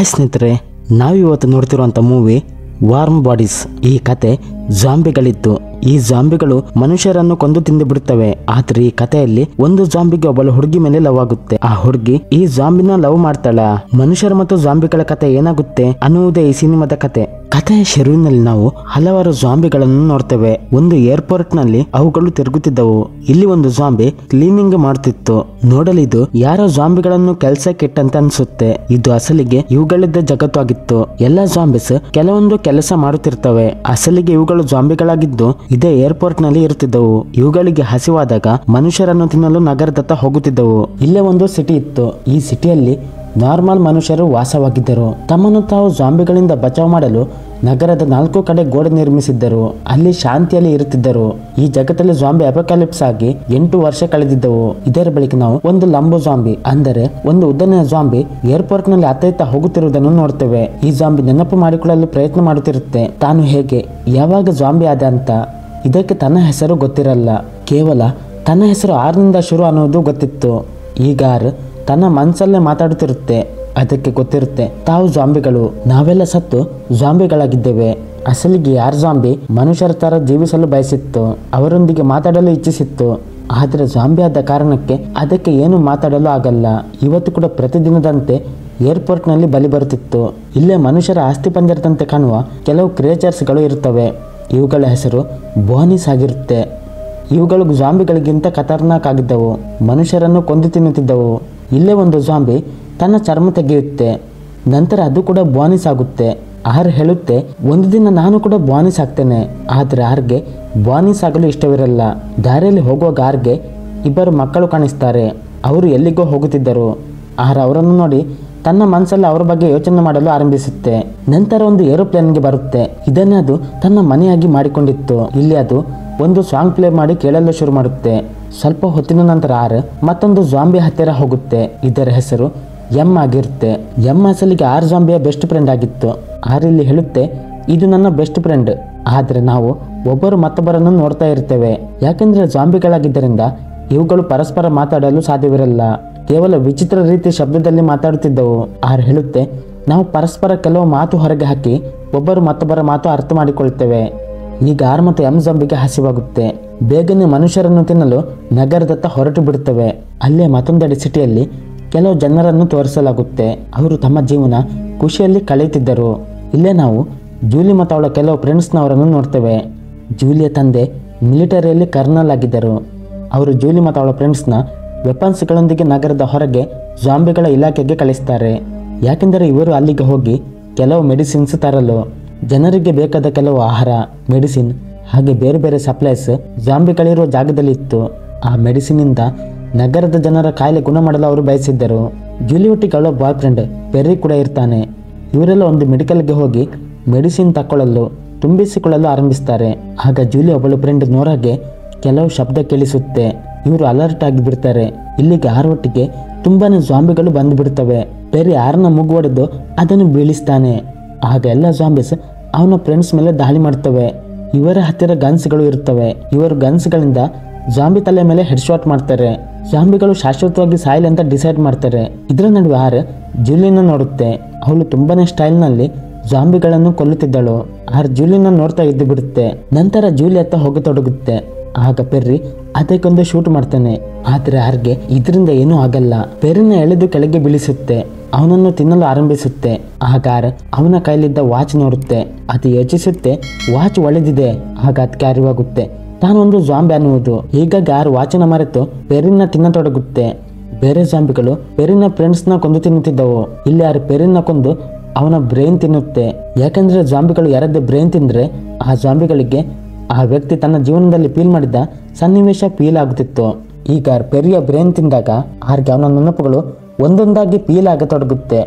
Hi ಸ್ನೇಹಿತರೆ, ನಾವಿವತ್ತು ನೋಡ್ತಿರುವಂಥ movie warm bodies. ಈ ಕತೆ ಜಾಂಬಿಗಳಿದ್ದು ಈ ಜಾಂಬಿಗಳು ಮನುಷ್ಯರನ್ನು ಕೊಂದು ತಿಂದು ಬಿಡುತ್ತವೆ. ಆದ್ರೆ ಈ ಕಥೆಯಲ್ಲಿ ಒಂದು ಜಾಂಬಿಗೆ ಒಬ್ಬಳು ಹುಡುಗಿ ಮೇಲೆ ಲವ್ ಆಗುತ್ತೆ. ಆ ಹುಡುಗಿ ಈ ಜಾಂಬಿನ ಲವ್ ಮಾಡ್ತಾಳ. ಮನುಷ್ಯರ ಮತ್ತು ಜಾಂಬಿಗಳ ಕತೆ ಏನಾಗುತ್ತೆ ಅನ್ನುವುದೇ ಈ ಸಿನಿಮಾದ ಕತೆ. ಕಥೆಯ ಶುರುವಿನಲ್ಲಿ ನಾವು ಹಲವಾರು ಜಾಂಬಿಗಳನ್ನು ನೋಡ್ತೇವೆ. ಒಂದು ಏರ್ಪೋರ್ಟ್ ನಲ್ಲಿ ಅವುಗಳು ತಿರುಗುತ್ತಿದ್ದವು. ಇಲ್ಲಿ ಒಂದು ಜಾಂಬಿ ಕ್ಲೀನಿಂಗ್ ಮಾಡ್ತಿತ್ತು. ನೋಡಲಿದ್ದು ಯಾರೋ ಜಾಂಬಿಗಳನ್ನು ಕೆಲ್ಸಕ್ಕೆ ಇಟ್ಟಂತ ಅನ್ಸುತ್ತೆ. ಇದು ಅಸಲಿಗೆ ಇವುಗಳಿದ್ದ ಜಗತ್ತು ಆಗಿತ್ತು. ಎಲ್ಲಾ ಜಾಂಬಿಸ್ ಕೆಲವೊಂದು ಕೆಲಸ ಮಾಡುತ್ತಿರ್ತವೆ. ಅಸಲಿಗೆ ಇವುಗಳು ಜಾಂಬಿಗಳಾಗಿದ್ದು ಇದೇ ಏರ್ಪೋರ್ಟ್ ನಲ್ಲಿ ಇರುತ್ತಿದ್ದವು. ಇವುಗಳಿಗೆ ಹಸಿವಾದಾಗ ಮನುಷ್ಯರನ್ನು ತಿನ್ನಲು ನಗರದತ್ತ ಹೋಗುತ್ತಿದ್ದವು. ಇಲ್ಲೇ ಒಂದು ಸಿಟಿ ಇತ್ತು. ಈ ಸಿಟಿಯಲ್ಲಿ ನಾರ್ಮಲ್ ಮನುಷ್ಯರು ವಾಸವಾಗಿದ್ದರು. ತಮ್ಮನ್ನು ತಾವು ಜಾಂಬಿಗಳಿಂದ ಬಚಾವ್ ಮಾಡಲು ನಗರದ 4 ಕಡೆ ಗೋಡೆ ನಿರ್ಮಿಸಿದ್ದರು. ಅಲ್ಲಿ ಶಾಂತಿಯಲ್ಲಿ ಇರುತ್ತಿದ್ದರು. ಈ ಜಗತ್ತಲ್ಲಿ ಜಾಂಬಿ ಅಪೋಕ್ಯಾಲಿಪ್ಸ್ ಆಗಿ 8 ವರ್ಷ ಕಳೆದಿದ್ದವು. ಇದರ ಬಳಿಕ ನಾವು ಒಂದು ಲಂಬೋ ಜಾಂಬಿ, ಅಂದರೆ ಒಂದು ಉದ್ದನೆಯ ಜಾಂಬಿ ಏರ್ಪೋರ್ಟ್ ನಲ್ಲಿ ಅತ್ತ ಹೋಗುತ್ತಿರುವುದನ್ನು ನೋಡ್ತೇವೆ. ಈ ಜಾಂಬಿ ನೆನಪು ಮಾಡಿಕೊಳ್ಳಲು ಪ್ರಯತ್ನ ಮಾಡುತ್ತಿರುತ್ತೆ, ತಾನು ಹೇಗೆ ಯಾವಾಗ ಜಾಂಬಿ ಆದ ಅಂತ. ಇದಕ್ಕೆ ತನ್ನ ಹೆಸರು ಗೊತ್ತಿರಲ್ಲ. ಕೇವಲ ತನ್ನ ಹೆಸರು ಆರ್ನಿಂದ ಶುರು ಅನ್ನೋದು ಗೊತ್ತಿತ್ತು. ಈಗ ತನ್ನ ಮನಸ್ಸಲ್ಲೇ ಮಾತಾಡುತ್ತಿರುತ್ತೆ. ಅದಕ್ಕೆ ಗೊತ್ತಿರುತ್ತೆ ತಾವು ಜಾಂಬಿಗಳು, ನಾವೆಲ್ಲ ಸತ್ತು ಜಾಂಬಿಗಳಾಗಿದ್ದೇವೆ. ಅಸಲಿಗೆ ಯಾರ್ ಜಾಂಬಿ ಮನುಷ್ಯರ ತರ ಜೀವಿಸಲು ಬಯಸಿತ್ತು, ಅವರೊಂದಿಗೆ ಮಾತಾಡಲು ಇಚ್ಛಿಸಿತ್ತು. ಆದ್ರೆ ಜಾಂಬಿ ಆದ ಕಾರಣಕ್ಕೆ ಅದಕ್ಕೆ ಏನು ಮಾತಾಡಲು ಆಗಲ್ಲ. ಇವತ್ತು ಕೂಡ ಪ್ರತಿದಿನದಂತೆ ಏರ್ಪೋರ್ಟ್ ನಲ್ಲಿ ಬಲಿ ಬರುತ್ತಿತ್ತು. ಇಲ್ಲೇ ಮನುಷ್ಯರ ಆಸ್ತಿ ಪಂಜರದಂತೆ ಕಾಣುವ ಕೆಲವು ಕ್ರಿಯೇಚರ್ಸ್ಗಳು ಇರುತ್ತವೆ. ಇವುಗಳ ಹೆಸರು ಬೋನೀಸ್ ಆಗಿರುತ್ತೆ. ಇವುಗಳು ಜಾಂಬಿಗಳಿಗಿಂತ ಖತರ್ನಾಕ್ ಆಗಿದ್ದವು. ಮನುಷ್ಯರನ್ನು ಕೊಂದು ತಿನ್ನುತ್ತಿದ್ದವು. ಇಲ್ಲೇ ಒಂದು ಜಾಂಬಿ ತನ್ನ ಚರ್ಮ ತೆಗೆಯುತ್ತೆ. ನಂತರ ಅದು ಕೂಡ ಬೋನೀಸ್ ಆಗುತ್ತೆ. ಹೇಳುತ್ತೆ, ಒಂದು ದಿನ ನಾನು ಕೂಡ ಬೋನೀಸ್ ಆಗ್ತೇನೆ. ಆದ್ರೆ ಆರ್ಗೆ ಬೋನೀಸ್ ಆಗಲು ಇಷ್ಟವಿರಲ್ಲ. ದಾರಿಯಲ್ಲಿ ಹೋಗುವಾಗ ಆರ್ಗೆ ಇಬ್ಬರು ಮಕ್ಕಳು ಕಾಣಿಸ್ತಾರೆ. ಅವರು ಎಲ್ಲಿಗೋ ಹೋಗುತ್ತಿದ್ದರು. ಅವರನ್ನು ನೋಡಿ ತನ್ನ ಮನಸ್ಸಲ್ಲಿ ಅವರ ಬಗ್ಗೆ ಯೋಚನೆ ಮಾಡಲು ಆರಂಭಿಸುತ್ತೆ. ನಂತರ ಒಂದು ಏರೋಪ್ಲೇನ್ಗೆ ಬರುತ್ತೆ. ಇದನ್ನೇ ಅದು ತನ್ನ ಮನೆಯಾಗಿ ಮಾಡಿಕೊಂಡಿತ್ತು. ಇಲ್ಲಿ ಅದು ಒಂದು ಸಾಂಗ್ ಪ್ಲೇ ಮಾಡಿ ಕೇಳಲು ಶುರು ಮಾಡುತ್ತೆ. ಸ್ವಲ್ಪ ಹೊತ್ತಿನ ನಂತರ ಮತ್ತೊಂದು ಜಾಂಬಿ ಹತ್ತಿರ ಹೋಗುತ್ತೆ. ಇದರ ಹೆಸರು ಎಂ ಆಗಿರುತ್ತೆ. ಎಂ ಅಸಲಿಗೆ ಜಾಂಬಿಯ ಬೆಸ್ಟ್ ಫ್ರೆಂಡ್ ಆಗಿತ್ತು. ಇಲ್ಲಿ ಹೇಳುತ್ತೆ, ಇದು ನನ್ನ ಬೆಸ್ಟ್ ಫ್ರೆಂಡ್. ಆದ್ರೆ ನಾವು ಒಬ್ಬರು ಮತ್ತೊಬ್ಬರನ್ನು ನೋಡ್ತಾ ಇರ್ತೇವೆ. ಯಾಕೆಂದ್ರೆ ಜಾಂಬಿಗಳಾಗಿದ್ದರಿಂದ ಇವುಗಳು ಪರಸ್ಪರ ಮಾತಾಡಲು ಸಾಧ್ಯವಿರಲ್ಲ. ಕೇವಲ ವಿಚಿತ್ರ ರೀತಿ ಶಬ್ದದಲ್ಲಿ ಮಾತಾಡುತ್ತಿದ್ದವು. ಹೇಳುತ್ತೆ, ನಾವು ಪರಸ್ಪರ ಕೆಲವು ಮಾತು ಹೊರಗೆ ಹಾಕಿ ಒಬ್ಬರು ಮತ್ತೊಬ್ಬರ ಮಾತು ಅರ್ಥ ಮಾಡಿಕೊಳ್ತೇವೆ. ಈಗ ಮತ್ತು ಎಂ ಜಾಂಬಿಗೆ ಹಸಿವಾಗುತ್ತೆ. ಬೇಗನೆ ಮನುಷ್ಯರನ್ನು ತಿನ್ನಲು ನಗರದತ್ತ ಹೊರಟು ಬಿಡುತ್ತವೆ. ಅಲ್ಲೇ ಮತ್ತೊಂದೆಡೆ ಸಿಟಿಯಲ್ಲಿ ಕೆಲವು ಜನರನ್ನು ತೋರಿಸಲಾಗುತ್ತೆ. ಅವರು ತಮ್ಮ ಜೀವನ ಖುಷಿಯಲ್ಲಿ ಕಳೆಯುತ್ತಿದ್ದರು. ಇಲ್ಲೇ ನಾವು ಜೂಲಿ ಮತ್ತು ಅವಳ ಕೆಲವು ಫ್ರೆಂಡ್ಸ್ನವರನ್ನು ನೋಡ್ತೇವೆ. ಜೂಲಿಯ ತಂದೆ ಮಿಲಿಟರಿಯಲ್ಲಿ ಕರ್ನಲ್ ಆಗಿದ್ದರು. ಅವರು ಜೂಲಿ ಮತ್ತು ಅವಳ ಫ್ರೆಂಡ್ಸ್ನ ವೆಪನ್ಸ್ಗಳೊಂದಿಗೆ ನಗರದ ಹೊರಗೆ ಜಾಂಬಿಗಳ ಇಲಾಖೆಗೆ ಕಳಿಸ್ತಾರೆ. ಯಾಕೆಂದರೆ ಇವರು ಅಲ್ಲಿಗೆ ಹೋಗಿ ಕೆಲವು ಮೆಡಿಸಿನ್ಸ್ ತರಲು. ಜನರಿಗೆ ಬೇಕಾದ ಕೆಲವು ಆಹಾರ, ಮೆಡಿಸಿನ್ ಹಾಗೆ ಬೇರೆ ಬೇರೆ ಸಪ್ಲೈಸ್ ಜಾಂಬಿಗಳಿರುವ ಜಾಗದಲ್ಲಿ ಇತ್ತು. ಆ ಮೆಡಿಸಿನ್ ಇಂದ ನಗರದ ಜನರ ಕಾಯಿಲೆ ಗುಣ ಮಾಡಲು ಅವರು ಬಯಸಿದ್ದರು. ಜೂಲಿ ಒಟ್ಟಿಗೆ ಅವಳ ಬಾಯ್ ಫ್ರೆಂಡ್ ಪೆರ್ರಿ ಕೂಡ ಇರ್ತಾನೆ. ಇವರೆಲ್ಲ ಒಂದು ಮೆಡಿಕಲ್ಗೆ ಹೋಗಿ ಮೆಡಿಸಿನ್ ತಕ್ಕೊಳ್ಳಲು ತುಂಬಿಸಿಕೊಳ್ಳಲು ಆರಂಭಿಸ್ತಾರೆ. ಆಗ ಜೂಲಿ ಒಬ್ಬಳು ಫ್ರೆಂಡ್ ನೋರಾಗೆ ಕೆಲವು ಶಬ್ದ ಕೇಳಿಸುತ್ತೆ. ಇವರು ಅಲರ್ಟ್ ಆಗಿ ಬಿಡ್ತಾರೆ. ಇಲ್ಲಿಗೆ ಒಟ್ಟಿಗೆ ತುಂಬಾನೇ ಜಾಂಬಿಗಳು ಬಂದು ಬಿಡುತ್ತವೆ. ಪೆರ್ರಿ ಮೂಗು ಹೊಡೆದು ಅದನ್ನು ಬೀಳಿಸ್ತಾನೆ. ಆಗ ಎಲ್ಲ ಜಾಂಬಿಸ್ ಅವನ ಫ್ರೆಂಡ್ಸ್ ಮೇಲೆ ದಾಳಿ ಮಾಡ್ತವೆ. ಇವರ ಹತ್ತಿರ ಗನ್ಸ್ಗಳು ಇರುತ್ತವೆ. ಇವರು ಗನ್ಸ್ಗಳಿಂದ ಜಾಂಬಿ ತಲೆ ಮೇಲೆ ಹೆಡ್ ಶಾಟ್ ಮಾಡ್ತಾರೆ. ಜಾಂಬಿಗಳು ಶಾಶ್ವತವಾಗಿ ಸಾಯಿಲ್ ಅಂತ ಡಿಸೈಡ್ ಮಾಡ್ತಾರೆ. ಇದರ ನಡುವೆ ಜೂಲಿನ ನೋಡುತ್ತೆ. ಅವಳು ತುಂಬಾನೇ ಸ್ಟೈಲ್ ನಲ್ಲಿ ಜಾಂಬಿಗಳನ್ನು ಕೊಲ್ಲುತ್ತಿದ್ದಳು. ಜೂಲಿನ ನೋಡ್ತಾ ಇದ್ದು ಬಿಡುತ್ತೆ. ನಂತರ ಜೂಲಿ ಹತ್ತ ಹೋಗತೊಡಗುತ್ತೆ. ಆಗ ಪೆರ್ರಿ ಅದಕ್ಕೊಂದು ಶೂಟ್ ಮಾಡ್ತಾನೆ. ಆದ್ರೆ ಇದರಿಂದ ಏನೂ ಆಗಲ್ಲ. ಪೆರ್ರಿನ ಎಳೆದು ಕೆಳಗೆ ಬೀಳಿಸುತ್ತೆ. ಅವನನ್ನು ತಿನ್ನಲು ಆರಂಭಿಸುತ್ತೆ. ಆಗ ಅವನ ಕೈಲಿದ್ದ ವಾಚ್ ನೋಡುತ್ತೆ. ಅದು ಯೋಚಿಸುತ್ತೆ, ವಾಚ್ ಒಳೆದಿದೆ. ಆಗ ಅದಕ್ಕೆ ಅರಿವಾಗುತ್ತೆ ತಾನೊಂದು ಜಾಂಬಿ ಅನ್ನುವುದು. ಹೀಗಾಗಿ ವಾಚನ ಮರೆತು ಪೆರ್ರಿನ ತಿನ್ನತೊಡಗುತ್ತೆ. ಬೇರೆ ಜಾಂಬಿಗಳು ಪೆರ್ರಿನ ಫ್ರೆಂಡ್ಸ್ನ ಕೊಂದು ತಿನ್ನುತ್ತಿದ್ದವು. ಇಲ್ಲಿ ಪೆರ್ರಿನ ಕೊಂದು ಅವನ ಬ್ರೈನ್ ತಿನ್ನುತ್ತೆ. ಯಾಕಂದ್ರೆ ಜಾಂಬಿಗಳು ಯಾರದ್ದೇ ಬ್ರೈನ್ ತಿಂದ್ರೆ ಆ ಜಾಂಬಿಗಳಿಗೆ ಆ ವ್ಯಕ್ತಿ ತನ್ನ ಜೀವನದಲ್ಲಿ ಫೀಲ್ ಮಾಡಿದ ಸನ್ನಿವೇಶ ಫೀಲ್ ಆಗುತ್ತಿತ್ತು. ಈಗ ಪೆರ್ರಿಯ ಬ್ರೈನ್ ತಿಂದಾಗ ಅವನ ನೆನಪುಗಳು ಒಂದೊಂದಾಗಿ ಫೀಲ್ ಆಗತೊಡಗುತ್ತೆ.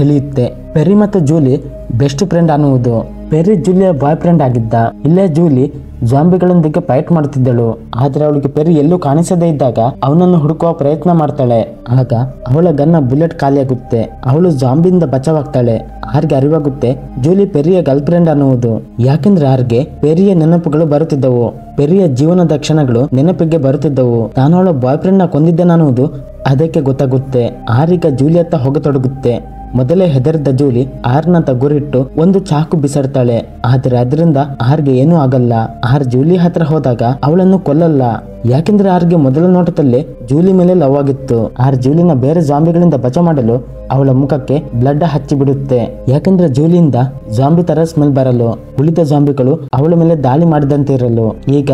ತಿಳಿಯುತ್ತೆ ಪೆರ್ರಿ ಮತ್ತು ಜೂಲಿ ಬೆಸ್ಟ್ ಫ್ರೆಂಡ್ ಅನ್ನುವುದು. ಪೆರ್ರಿ ಜೂಲಿಯ ಬಾಯ್ ಫ್ರೆಂಡ್ ಆಗಿದ್ದ. ಇಲ್ಲೇ ಜೂಲಿ ಜಾಂಬಿಗಳೊಂದಿಗೆ ಫೈಟ್ ಮಾಡುತ್ತಿದ್ದಳು. ಆದ್ರೆ ಅವಳಿಗೆ ಪೆರ್ರಿ ಎಲ್ಲೂ ಕಾಣಿಸದೇ ಇದ್ದಾಗ ಅವನನ್ನು ಹುಡುಕುವ ಪ್ರಯತ್ನ ಮಾಡ್ತಾಳೆ. ಆಗ ಅವಳ ಗನ್ನ ಬುಲೆಟ್ ಖಾಲಿಯಾಗುತ್ತೆ. ಅವಳು ಜಾಂಬಿಯಿಂದ ಬಚಾವಾಗ್ತಾಳೆ. ಅರಿವಾಗುತ್ತೆ ಜೂಲಿ ಪೆರ್ರಿಯ ಗರ್ಲ್ ಫ್ರೆಂಡ್ ಅನ್ನುವುದು. ಯಾಕೆಂದ್ರೆ ಪೆರ್ರಿಯ ನೆನಪುಗಳು ಬರುತ್ತಿದ್ದವು. ಪೆರ್ರಿಯ ಜೀವನದ ಕ್ಷಣಗಳು ನೆನಪಿಗೆ ಬರುತ್ತಿದ್ದವು. ತಾನು ಅವಳ ಬಾಯ್ ಫ್ರೆಂಡ್ ನ ಕೊಂದಿದ್ದೇನೆ ಅನ್ನುವುದು ಅದಕ್ಕೆ ಗೊತ್ತಾಗುತ್ತೆ. ಜೂಲಿಯತ್ತ ಹೋಗತೊಡಗುತ್ತೆ. ಮೊದಲೇ ಹೆದರಿದ್ದ ಜೂಲಿ ಆರ್ನ ಗುರಿಟ್ಟು ಒಂದು ಚಾಕು ಬಿಸಾಡ್ತಾಳೆ. ಆದ್ರೆ ಅದರಿಂದ ಆರ್ಗೆ ಏನೂ ಆಗಲ್ಲ. ಆರ್ ಜೂಲಿ ಹತ್ರ ಹೋದಾಗ ಅವಳನ್ನು ಕೊಲ್ಲಲ್ಲ. ಯಾಕೆಂದ್ರೆ ಆರ್ಗೆ ಮೊದಲ ನೋಟದಲ್ಲೇ ಜೂಲಿ ಮೇಲೆ ಲವ್ ಆಗಿತ್ತು. ಆರ್ ಜೂಲಿನ ಬೇರೆ ಜಾಂಬಿಗಳಿಂದ ಬಚಾವ್ ಮಾಡಲು ಅವಳ ಮುಖಕ್ಕೆ ಬ್ಲಡ್ ಹಚ್ಚಿ ಬಿಡುತ್ತೆ. ಯಾಕೆಂದ್ರೆ ಜೂಲಿಯಿಂದ ಜಾಂಬಿ ತರ ಸ್ಮೆಲ್ ಬರಲು, ಉಳಿದ ಜಾಂಬಿಗಳು ಅವಳ ಮೇಲೆ ದಾಳಿ ಮಾಡಿದಂತೆ ಇರಲು. ಈಗ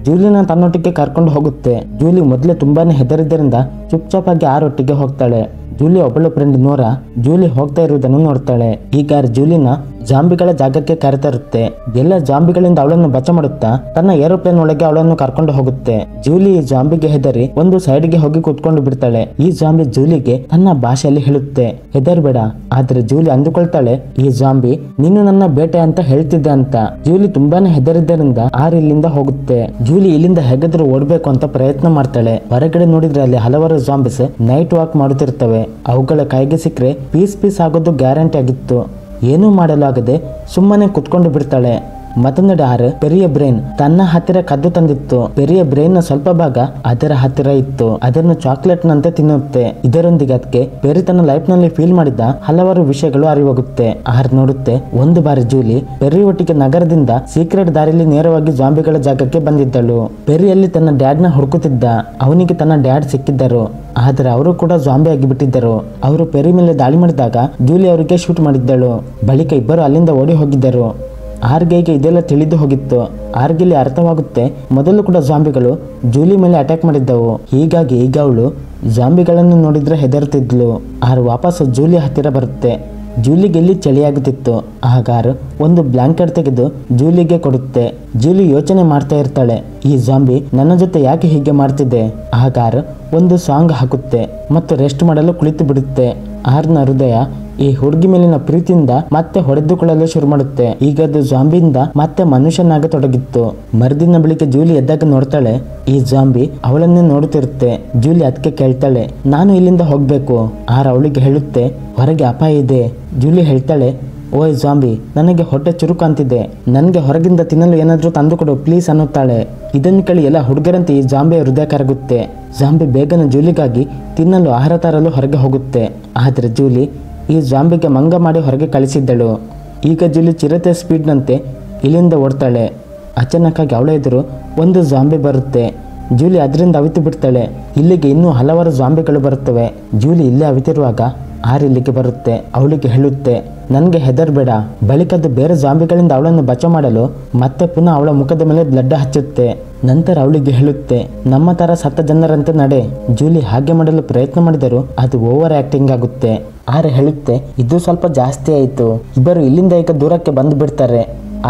ಜೂಲಿನ ತನ್ನೊಟ್ಟಿಗೆ ಕರ್ಕೊಂಡು ಹೋಗುತ್ತೆ. ಜೂಲಿ ಮೊದಲೇ ತುಂಬಾನೇ ಹೆದರಿದ್ದರಿಂದ ಚುಪ್ಚಾಪಾಗಿ ಆರೊಟ್ಟಿಗೆ ಹೋಗ್ತಾಳೆ. ಜೂಲಿ ಒಬ್ಬಳ ಫ್ರೆಂಡ್ ನೋರಾ ಜೂಲಿ ಹೋಗ್ತಾ ಇರುವುದನ್ನು ನೋಡ್ತಾಳೆ. ಈಗ ಜೂಲಿನ ಜಾಂಬಿಗಳ ಜಾಗಕ್ಕೆ ಕರೆತರುತ್ತೆ. ಎಲ್ಲ ಜಾಂಬಿಗಳಿಂದ ಅವಳನ್ನು ಬಚಾವ್ ಮಾಡುತ್ತಾ ತನ್ನ ಏರೋಪ್ಲೇನ್ ಒಳಗೆ ಅವಳನ್ನು ಕರ್ಕೊಂಡು ಹೋಗುತ್ತೆ. ಜೂಲಿ ಈ ಜಾಂಬಿಗೆ ಹೆದರಿ ಒಂದು ಸೈಡ್ಗೆ ಹೋಗಿ ಕೂತ್ಕೊಂಡು ಬಿಡ್ತಾಳೆ. ಈ ಜಾಂಬಿ ಜೂಲಿಗೆ ತನ್ನ ಭಾಷೆಯಲ್ಲಿ ಹೇಳುತ್ತೆ, ಹೆದರ್ಬೇಡ. ಆದ್ರೆ ಜೂಲಿ ಅಂದುಕೊಳ್ತಾಳೆ, ಈ ಜಾಂಬಿ ನೀನು ನನ್ನ ಬೇಟೆ ಅಂತ ಹೇಳ್ತಿದ್ದೆ ಅಂತ. ಜೂಲಿ ತುಂಬಾನೇ ಹೆದರಿದ್ದರಿಂದ ಆರ್ ಇಲ್ಲಿಂದ ಹೋಗುತ್ತೆ. ಜೂಲಿ ಇಲ್ಲಿಂದ ಹೇಗಾದ್ರೂ ಓಡ್ಬೇಕು ಅಂತ ಪ್ರಯತ್ನ ಮಾಡ್ತಾಳೆ. ಹೊರಗಡೆ ನೋಡಿದ್ರೆ ಅಲ್ಲಿ ಹಲವಾರು ಜಾಂಬಿಸ್ ನೈಟ್ ವಾಕ್ ಮಾಡುತ್ತಿರ್ತವೆ. ಅವುಗಳ ಕೈಗೆ ಸಿಕ್ಕರೆ ಪೀಸ್ ಆಗೋದು ಗ್ಯಾರಂಟಿ ಆಗಿತ್ತು. ಏನೂ ಮಾಡಲಾಗದೆ ಸುಮ್ಮನೆ ಕುತ್ಕೊಂಡು ಬಿಡ್ತಾಳೆ. ಮತ್ತೊಂದೆಡೆ ಆರ್ ಪೆರಿಯ ಬ್ರೈನ್ ತನ್ನ ಹತ್ತಿರ ಕದ್ದು ತಂದಿತ್ತು. ಪೆರಿಯ ಬ್ರೈನ್ ನ ಸ್ವಲ್ಪ ಭಾಗ ಅದರ ಹತ್ತಿರ ಇತ್ತು. ಅದನ್ನು ಚಾಕ್ಲೇಟ್ ನಂತೆ ತಿನ್ನುತ್ತೆ. ಇದರೊಂದಿಗೆ ಅದಕ್ಕೆ ಪೆರಿ ತನ್ನ ಲೈಫ್ ನಲ್ಲಿ ಫೀಲ್ ಮಾಡಿದ ಹಲವಾರು ವಿಷಯಗಳು ಅರಿವಾಗುತ್ತೆ. ಆರ್ ನೋಡುತ್ತೆ, ಒಂದು ಬಾರಿ ಜೂಲಿ ಪೆರಿ ಒಟ್ಟಿಗೆ ನಗರದಿಂದ ಸೀಕ್ರೆಟ್ ದಾರಿಯಲ್ಲಿ ನೇರವಾಗಿ ಜಾಂಬಿಗಳ ಜಾಗಕ್ಕೆ ಬಂದಿದ್ದಳು. ಪೆರಿಯಲ್ಲಿ ತನ್ನ ಡ್ಯಾಡ್ ನ ಹುಡುಕುತ್ತಿದ್ದ. ಅವನಿಗೆ ತನ್ನ ಡ್ಯಾಡ್ ಸಿಕ್ಕಿದ್ದರು. ಆದ್ರೆ ಅವರು ಕೂಡ ಜಾಂಬಿ ಆಗಿ ಬಿಟ್ಟಿದ್ದರು. ಅವರು ಪೆರಿ ಮೇಲೆ ದಾಳಿ ಮಾಡಿದಾಗ ಜೂಲಿ ಅವರಿಗೆ ಶೂಟ್ ಮಾಡಿದ್ದಳು. ಬಳಿಕ ಇಬ್ಬರು ಅಲ್ಲಿಂದ ಓಡಿ ಹೋಗಿದ್ದರು. ಆರ್ಗೆ ಇದೆಲ್ಲ ತಿಳಿದು ಹೋಗಿತ್ತು. ಆರ್ಗಿಲ್ಲಿ ಅರ್ಥವಾಗುತ್ತೆ, ಮೊದಲು ಕೂಡ ಜಾಂಬಿಗಳು ಜೂಲಿ ಮೇಲೆ ಅಟ್ಯಾಕ್ ಮಾಡಿದ್ದವು. ಹೀಗಾಗಿ ಈಗ ಅವಳು ಜಾಂಬಿಗಳನ್ನು ನೋಡಿದ್ರೆ ಹೆದರ್ತಿದ್ಲು. ಆರ್ ವಾಪಸ್ ಜೂಲಿ ಹತ್ತಿರ ಬರುತ್ತೆ. ಜೂಲಿಗೆ ಇಲ್ಲಿ ಚಳಿಯಾಗುತ್ತಿತ್ತು. ಆಗಾರ್ ಒಂದು ಬ್ಲಾಂಕೆಟ್ ತೆಗೆದು ಜೂಲಿಗೆ ಕೊಡುತ್ತೆ. ಜೂಲಿ ಯೋಚನೆ ಮಾಡ್ತಾ ಇರ್ತಾಳೆ, ಈ ಜಾಂಬಿ ನನ್ನ ಜೊತೆ ಯಾಕೆ ಹೀಗೆ ಮಾಡ್ತಿದೆ. ಆಗಾರ್ ಒಂದು ಸಾಂಗ್ ಹಾಕುತ್ತೆ ಮತ್ತು ರೆಸ್ಟ್ ಮಾಡಲು ಕುಳಿತು ಬಿಡುತ್ತೆ. ಆರ್ನ ಹೃದಯ ಈ ಹುಡುಗಿ ಮೇಲಿನ ಪ್ರೀತಿಯಿಂದ ಮತ್ತೆ ಹೊಡೆದುಕೊಳ್ಳಲು ಶುರು ಮಾಡುತ್ತೆ. ಈಗ ಅದು ಜಾಂಬಿಯಿಂದ ಮತ್ತೆ ಮನುಷ್ಯನಾಗತೊಡಗಿತ್ತು. ಮರುದಿನ ಬೆಳಿಗ್ಗೆ ಜೂಲಿ ಎದ್ದಾಗ ನೋಡ್ತಾಳೆ, ಈ ಜಾಂಬಿ ಅವಳನ್ನೇ ನೋಡುತ್ತಿರುತ್ತೆ. ಜೂಲಿ ಅದಕ್ಕೆ ಕೇಳ್ತಾಳೆ, ನಾನು ಇಲ್ಲಿಂದ ಹೋಗ್ಬೇಕು. ಆರ್ ಅವಳಿಗೆ ಹೇಳುತ್ತೆ, ಹೊರಗೆ ಅಪಾಯ ಇದೆ. ಜೂಲಿ ಹೇಳ್ತಾಳೆ, ಓಯ್ ಜಾಂಬಿ, ನನಗೆ ಹೊಟ್ಟೆ ಚುರುಕು ಅಂತಿದೆ. ನನಗೆ ಹೊರಗಿಂದ ತಿನ್ನಲು ಏನಾದ್ರೂ ತಂದುಕೊಡು ಪ್ಲೀಸ್ ಅನ್ನುತ್ತಾಳೆ. ಇದನ್ನು ಕೇಳಿ ಎಲ್ಲ ಹುಡುಗರಂತೆ ಈ ಜಾಂಬಿಯ ಹೃದಯ ಕರಗುತ್ತೆ. ಜಾಂಬಿ ಬೇಗನೆ ಜೂಲಿಗಾಗಿ ತಿನ್ನಲು ಆಹಾರ ತರಲು ಹೊರಗೆ ಹೋಗುತ್ತೆ. ಆದ್ರೆ ಜೂಲಿ ಈ ಜಾಂಬಿಗೆ ಮಂಗ ಮಾಡಿ ಹೊರಗೆ ಕಳಿಸಿದ್ದಳು. ಈಗ ಜೂಲಿ ಚಿರತೆ ಸ್ಪೀಡ್ನಂತೆ ಇಲ್ಲಿಂದ ಓಡ್ತಾಳೆ. ಅಚಾನಕ್ಕಾಗಿ ಅವಳ ಎದುರು ಒಂದು ಜಾಂಬಿ ಬರುತ್ತೆ. ಜೂಲಿ ಅದರಿಂದ ಅವಿತು ಬಿಡ್ತಾಳೆ. ಇಲ್ಲಿಗೆ ಇನ್ನೂ ಹಲವಾರು ಜಾಂಬಿಗಳು ಬರುತ್ತವೆ. ಜೂಲಿ ಇಲ್ಲೇ ಅವಿತಿರುವಾಗ ಆರ್ ಇಲ್ಲಿಗೆ ಬರುತ್ತೆ. ಅವಳಿಗೆ ಹೇಳುತ್ತೆ, ನನಗೆ ಹೆದರ್ಬೇಡ. ಬಳಿಕದ್ದು ಬೇರೆ ಜಾಂಬಿಗಳಿಂದ ಅವಳನ್ನು ಬಚಾವ್ ಮಾಡಲು ಮತ್ತೆ ಪುನಃ ಅವಳ ಮುಖದ ಮೇಲೆ ಬ್ಲಡ್ ಹಚ್ಚುತ್ತೆ. ನಂತರ ಅವಳಿಗೆ ಹೇಳುತ್ತೆ, ನಮ್ಮ ತರ ಸತ್ತ ಜನರಂತೆ ನಡೆ. ಜೂಲಿ ಹಾಗೆ ಮಾಡಲು ಪ್ರಯತ್ನ ಮಾಡಿದರೂ ಅದು ಓವರ್ ಆಕ್ಟಿಂಗ್ ಆಗುತ್ತೆ. ಆರ್ ಹೇಳುತ್ತೆ, ಇದು ಸ್ವಲ್ಪ ಜಾಸ್ತಿ ಆಯಿತು. ಇಬ್ಬರು ಇಲ್ಲಿಂದ ಈಗ ದೂರಕ್ಕೆ ಬಂದು ಬಿಡ್ತಾರೆ.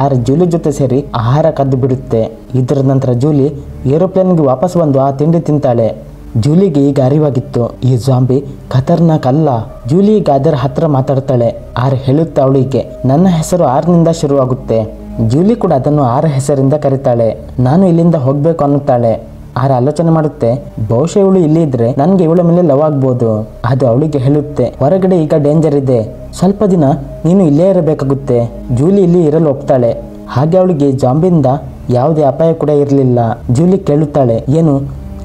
ಆರ್ ಜೂಲಿ ಜೊತೆ ಸೇರಿ ಆಹಾರ ಕದ್ದು ಬಿಡುತ್ತೆ. ಇದರ ನಂತರ ಜೂಲಿ ಏರೋಪ್ಲೇನ್ಗೆ ವಾಪಸ್ ಬಂದು ಆ ತಿಂಡಿ ತಿಂತಾಳೆ. ಜೂಲಿಗೆ ಈಗ ಅರಿವಾಗಿತ್ತು, ಈ ಜಾಂಬಿ ಖತರ್ನಾಕ್ ಅಲ್ಲ. ಜೂಲಿ ಈಗ ಅದರ ಹತ್ರ ಮಾತಾಡ್ತಾಳೆ. ಆರ್ ಹೇಳುತ್ತೆ ಅವಳಿಗೆ, ನನ್ನ ಹೆಸರು ಆರ್ನಿಂದ ಶುರುವಾಗುತ್ತೆ. ಜೂಲಿ ಕೂಡ ಅದನ್ನು ಆರ್ ಹೆಸರಿಂದ ಕರೀತಾಳೆ. ನಾನು ಇಲ್ಲಿಂದ ಹೋಗ್ಬೇಕು ಅನ್ನುತ್ತಾಳೆ. ಆರ್ ಆಲೋಚನೆ ಮಾಡುತ್ತೆ, ಬಹುಶಃ ಇವಳು ಇಲ್ಲಿ ಇದ್ರೆ ನನ್ಗೆ ಇವಳ ಮೇಲೆ ಲವ್ ಆಗ್ಬೋದು. ಅದು ಅವಳಿಗೆ ಹೇಳುತ್ತೆ, ಹೊರಗಡೆ ಈಗ ಡೇಂಜರ್ ಇದೆ, ಸ್ವಲ್ಪ ದಿನ ನೀನು ಇಲ್ಲೇ ಇರಬೇಕಾಗುತ್ತೆ. ಜೂಲಿ ಇಲ್ಲಿ ಇರಲು ಒಪ್ತಾಳೆ. ಹಾಗೆ ಅವಳಿಗೆ ಜಾಂಬಿಯಿಂದ ಯಾವುದೇ ಅಪಾಯ ಕೂಡ ಇರಲಿಲ್ಲ. ಜೂಲಿ ಕೇಳುತ್ತಾಳೆ, ಏನು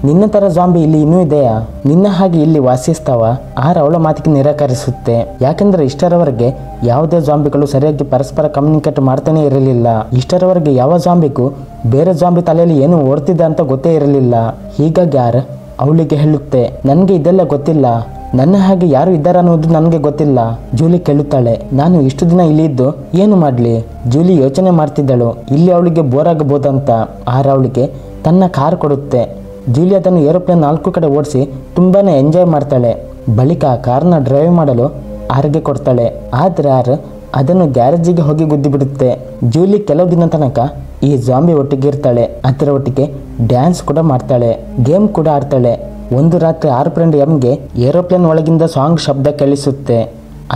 ನಿನ್ನ ತರ ಜಾಂಬಿ ಇಲ್ಲಿ ಇನ್ನೂ ಇದೆಯಾ? ನಿನ್ನ ಹಾಗೆ ಇಲ್ಲಿ ವಾಸಿಸ್ತಾವ? ಆರ್ ಅವಳ ಮಾತಿಗೆ ನಿರಾಕರಿಸುತ್ತೆ. ಯಾಕೆಂದ್ರೆ ಇಷ್ಟರವರೆಗೆ ಯಾವುದೇ ಜಾಂಬಿಗಳು ಸರಿಯಾಗಿ ಪರಸ್ಪರ ಕಮ್ಯುನಿಕೇಟ್ ಮಾಡ್ತಾನೆ ಇರಲಿಲ್ಲ. ಇಷ್ಟರವರೆಗೆ ಯಾವ ಜಾಂಬಿಗೂ ಬೇರೆ ಜಾಂಬಿ ತಲೆಯಲ್ಲಿ ಏನು ಓಡ್ತಿದೆ ಅಂತ ಗೊತ್ತೇ ಇರಲಿಲ್ಲ. ಹೀಗಾಗಿ ಆರ್ ಅವಳಿಗೆ ಹೇಳುತ್ತೆ, ನನಗೆ ಇದೆಲ್ಲ ಗೊತ್ತಿಲ್ಲ. ನನ್ನ ಹಾಗೆ ಯಾರು ಇದ್ದಾರೆ ಅನ್ನೋದು ನನಗೆ ಗೊತ್ತಿಲ್ಲ. ಜೂಲಿ ಕೇಳುತ್ತಾಳೆ, ನಾನು ಇಷ್ಟು ದಿನ ಇಲ್ಲಿ ಇದ್ದು ಏನು ಮಾಡ್ಲಿ? ಜೂಲಿ ಯೋಚನೆ ಮಾಡ್ತಿದ್ದಳು, ಇಲ್ಲಿ ಅವಳಿಗೆ ಬೋರ್ ಆಗಬಹುದಂತ. ಆರ್ ಅವಳಿಗೆ ತನ್ನ ಕಾರ್ ಕೊಡುತ್ತೆ. ಜೂಲಿ ಅದನ್ನು ಏರೋಪ್ಲೇನ್ 4 ಕಡೆ ಓಡಿಸಿ ತುಂಬಾನೇ ಎಂಜಾಯ್ ಮಾಡ್ತಾಳೆ. ಬಳಿಕ ಆ ಕಾರ್ನ ಡ್ರೈವ್ ಮಾಡಲು ಆರ್ಗೆ ಕೊಡ್ತಾಳೆ. ಆದ್ರೆ ಆರ್ ಅದನ್ನು ಗ್ಯಾರೇಜಿಗೆ ಹೋಗಿ ಗುದ್ದಿ ಬಿಡುತ್ತೆ. ಜೂಲಿ ಕೆಲವು ದಿನ ತನಕ ಈ ಜಾಂಬಿ ಒಟ್ಟಿಗೆ ಇರ್ತಾಳೆ. ಅದರ ಒಟ್ಟಿಗೆ ಡ್ಯಾನ್ಸ್ ಕೂಡ ಮಾಡ್ತಾಳೆ, ಗೇಮ್ ಕೂಡ ಆಡ್ತಾಳೆ. ಒಂದು ರಾತ್ರಿ ಆರ್ ಫ್ರೆಂಡ್ ಎಂಗೆ ಏರೋಪ್ಲೇನ್ ಒಳಗಿಂದ ಸಾಂಗ್ ಶಬ್ದ ಕೇಳಿಸುತ್ತೆ.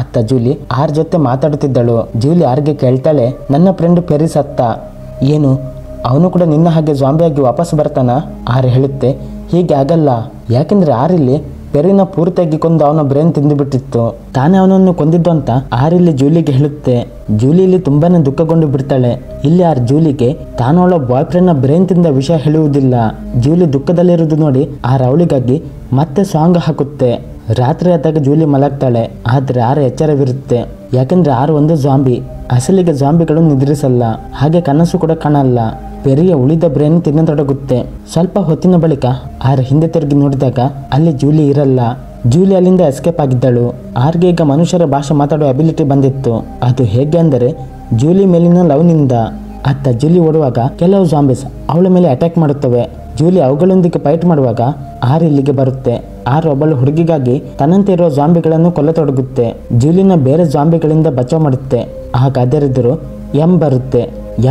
ಅತ್ತ ಜೂಲಿ ಆರ್ ಜೊತೆ ಮಾತಾಡುತ್ತಿದ್ದಳು. ಜೂಲಿ ಆರ್ಗೆ ಕೇಳ್ತಾಳೆ, ನನ್ನ ಫ್ರೆಂಡ್ ಪೆರಿ ಸತ್ತ, ಏನು ಅವನು ಕೂಡ ನಿನ್ನ ಹಾಗೆ ಜಾಂಬಿಯಾಗಿ ವಾಪಸ್ ಬರ್ತಾನ? ಆರ್ ಹೇಳುತ್ತೆ, ಹೀಗೆ ಆಗಲ್ಲ. ಯಾಕೆಂದ್ರೆ ಆರಿಲ್ಲಿ ಪೆರಿನ ಪೂರ್ತಿಯಾಗಿ ಕೊಂದು ಅವನ ಬ್ರೈನ್ ತಿಂದು ಬಿಟ್ಟಿತ್ತು. ತಾನೇ ಅವನನ್ನು ಕೊಂದಿದ್ದು ಅಂತ ಆರಿಲ್ಲಿ ಜೂಲಿಗೆ ಹೇಳುತ್ತೆ. ಜೂಲಿ ಇಲ್ಲಿ ತುಂಬಾನೇ ದುಃಖಗೊಂಡು ಬಿಡ್ತಾಳೆ. ಇಲ್ಲಿ ಆರ್ ಜೂಲಿಗೆ ತಾನು ಅವಳ ಬಾಯ್ ಫ್ರೆಂಡ್ ನ ಬ್ರೈನ್ ತಿಂದ ವಿಷಯ ಹೇಳುವುದಿಲ್ಲ. ಜೂಲಿ ದುಃಖದಲ್ಲಿರುವುದು ನೋಡಿ ಆರ್ ಅವಳಿಗಾಗಿ ಮತ್ತೆ ಸಾಂಗ್ ಹಾಕುತ್ತೆ. ರಾತ್ರಿ ಆದಾಗ ಜೂಲಿ ಮಲಗ್ತಾಳೆ. ಆದ್ರೆ ಆರ್ ಎಚ್ಚರವಿರುತ್ತೆ. ಯಾಕಂದ್ರೆ ಆರ್ ಒಂದು ಜಾಂಬಿ. ಅಸಲಿಗೆ ಜಾಂಬಿಗಳು ನಿದ್ರಿಸಲ್ಲ, ಹಾಗೆ ಕನಸು ಕೂಡ ಕಾಣಲ್ಲ. ಪೆರಿಯ ಉಳಿದ ಬ್ರೇನ್ ತಿನ್ನತೊಡಗುತ್ತೆ. ಸ್ವಲ್ಪ ಹೊತ್ತಿನ ಬಳಿಕ ಆರ್ ಹಿಂದೆ ತಿರುಗಿ ನೋಡಿದಾಗ ಅಲ್ಲಿ ಜೂಲಿ ಇರಲ್ಲ. ಜೂಲಿ ಅಲ್ಲಿಂದ ಎಸ್ಕೇಪ್ ಆಗಿದ್ದಳು. ಆರ್ಗೆ ಈಗ ಮನುಷ್ಯರ ಭಾಷೆ ಮಾತಾಡುವ ಅಬಿಲಿಟಿ ಬಂದಿತ್ತು. ಅದು ಹೇಗೆ ಅಂದರೆ ಜೂಲಿ ಮೇಲಿನ ಲವ್ನಿಂದ. ಅತ್ತ ಜೂಲಿ ಓಡುವಾಗ ಕೆಲವು ಜಾಂಬಿಸ್ ಅವಳ ಮೇಲೆ ಅಟ್ಯಾಕ್ ಮಾಡುತ್ತವೆ. ಜೂಲಿ ಅವುಗಳೊಂದಿಗೆ ಫೈಟ್ ಮಾಡುವಾಗ ಆರ್ ಇಲ್ಲಿಗೆ ಬರುತ್ತೆ. ಆರ್ ಒಬ್ಬಳು ಹುಡುಗಿಗಾಗಿ ತನ್ನಂತೆ ಇರುವ ಜಾಂಬಿಗಳನ್ನು ಕೊಲ್ಲತೊಡಗುತ್ತೆ. ಜೂಲಿನ ಬೇರೆ ಜಾಂಬಿಗಳಿಂದ ಬಚಾವ್ ಮಾಡುತ್ತೆ. ಆಗ ಅದರೆದುರು ಎಂ ಬರುತ್ತೆ.